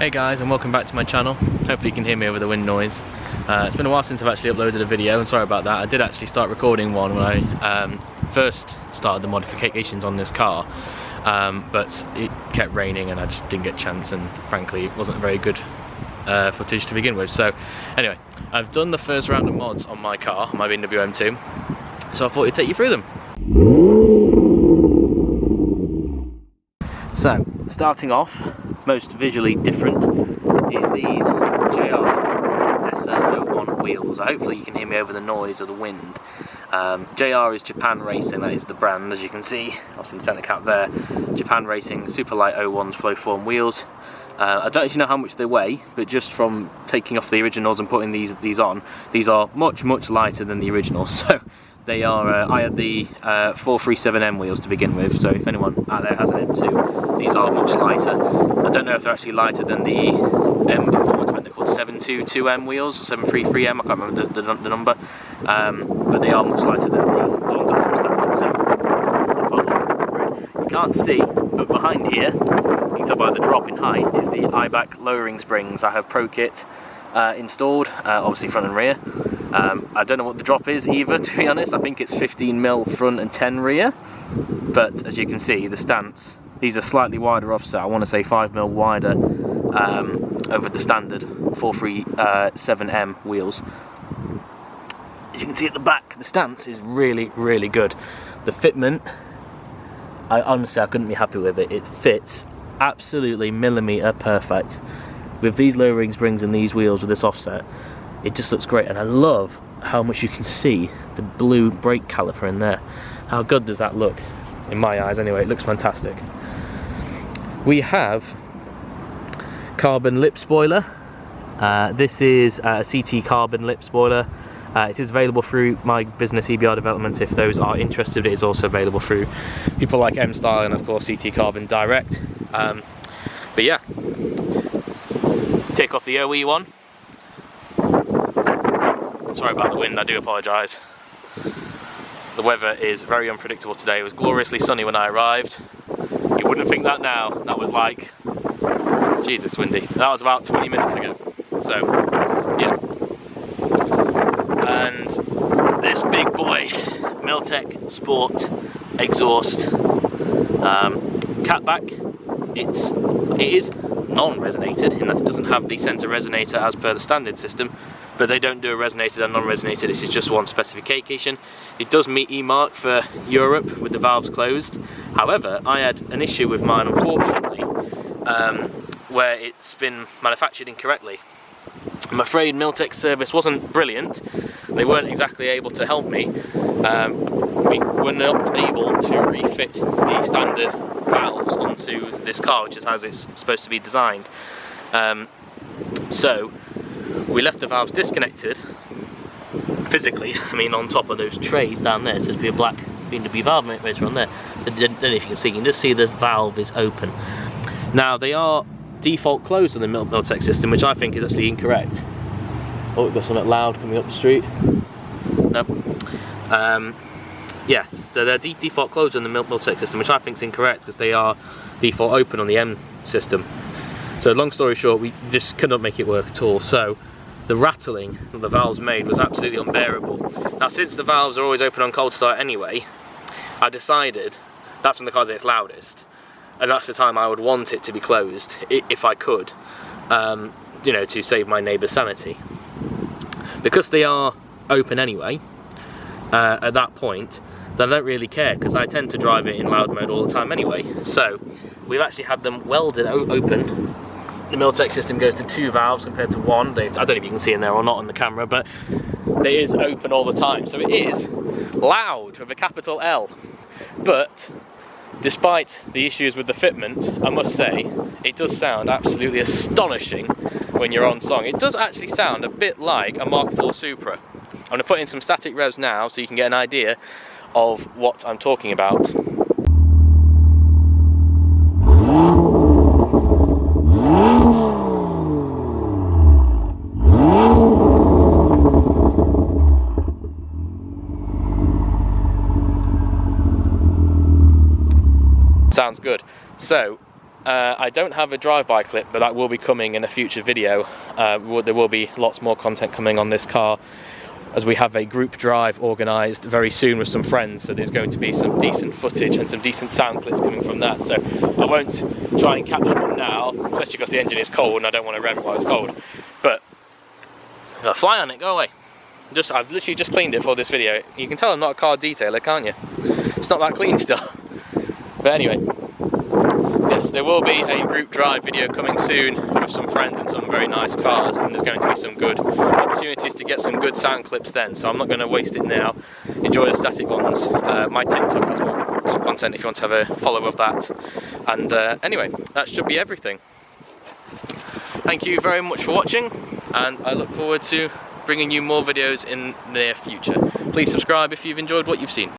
Hey guys, and welcome back to my channel. Hopefully you can hear me over the wind noise. It's been a while since I've actually uploaded a video, and sorry about that. I did actually start recording one when I first started the modifications on this car, but it kept raining and I just didn't get a chance, and frankly it wasn't very good footage to begin with. So anyway, I've done the first round of mods on my car, my BMW M2, so I thought I'd take you through them. So, starting off, most visually different is these JR S01 wheels. Hopefully you can hear me over the noise of the wind. JR is Japan Racing, that is the brand, as you can see. I've in the centre cap there. Japan Racing Super Light 01s flow form wheels. I don't actually know how much they weigh, but just from taking off the originals and putting these on, these are much lighter than the originals. So they are, I had the 437M wheels to begin with, so if anyone out there has an M2, these are much lighter. I don't know if they're actually lighter than the M Performance, I think they're called 722M wheels, or 733M, I can't remember the number, but they are much lighter than the ones that you can't see, but behind here, you can tell by the drop in height, is the Eibach lowering springs. I have ProKit installed, obviously front and rear. I don't know what the drop is either, to be honest. I think it's 15mm front and 10 rear, but as you can see, the stance, these are slightly wider offset. I want to say 5mm wider over the standard 437M wheels. As you can see at the back, the stance is really good. The fitment, honestly I couldn't be happy with it. It fits absolutely millimetre perfect. With these lowering springs and these wheels with this offset, it just looks great, and I love how much you can see the blue brake caliper in there. How good does that look? In my eyes anyway, it looks fantastic. We have carbon lip spoiler. This is a CT carbon lip spoiler. It is available through my business EBR developments if those are interested. It is also available through people like M-Style and of course CT Carbon Direct. But yeah, take off the OE one. Sorry about the wind, I do apologise. The weather is very unpredictable today. It was gloriously sunny when I arrived. You wouldn't think that now. That was like, Jesus, windy. That was about 20 minutes ago. So, yeah. And this big boy, Milltek Sport exhaust catback. It is non-resonated in that it doesn't have the centre resonator as per the standard system, but they don't do a resonated and non-resonated. This is just one specification. It does meet E-mark for Europe with the valves closed. However, I had an issue with mine, unfortunately, where it's been manufactured incorrectly. I'm afraid Milltek's service wasn't brilliant. They weren't exactly able to help me. We were not able to refit the standard valves onto this car, which is as it's supposed to be designed. So we left the valves disconnected physically. I mean, on top of those trays down there, so there's a black BMW valve motor on there. I don't know if you can see. You can just see the valve is open. Now they are default closed on the Milltek system, which I think is actually incorrect. Oh, we've got something loud coming up the street. Nope. Yes, so they're default closed on the Milltek system, which I think is incorrect because they are default open on the M system. So long story short, we just could not make it work at all. So the rattling that the valves made was absolutely unbearable. Now, since the valves are always open on cold start anyway, I decided that's when the car's at its loudest, and that's the time I would want it to be closed if I could, you know, to save my neighbour's sanity. Because they are open anyway, at that point, then I don't really care, because I tend to drive it in loud mode all the time anyway. So we've actually had them welded open. The Milltek system goes to 2 valves compared to 1. I don't know if you can see in there or not on the camera, but it is open all the time. So it is loud with a capital L. But despite the issues with the fitment, I must say, it does sound absolutely astonishing when you're on song. It does actually sound a bit like a Mark IV Supra. I'm going to put in some static revs now so you can get an idea of what I'm talking about. Sounds good. So I don't have a drive-by clip, but that will be coming in a future video. There will be lots more content coming on this car, as we have a group drive organised very soon with some friends, so there's going to be some decent footage and some decent sound clips coming from that. So I won't try and capture them now, especially because the engine is cold and I don't want to rev it while it's cold. But fly on it, go away. I've literally just cleaned it for this video. You can tell I'm not a car detailer, can't you? It's not that clean still. But anyway, yes, there will be a group drive video coming soon with some friends and some very nice cars, and there's going to be some good opportunities to get some good sound clips then, so I'm not going to waste it now. Enjoy the static ones. My TikTok has more content if you want to have a follow of that. And anyway, that should be everything. Thank you very much for watching, and I look forward to bringing you more videos in the near future. Please subscribe if you've enjoyed what you've seen.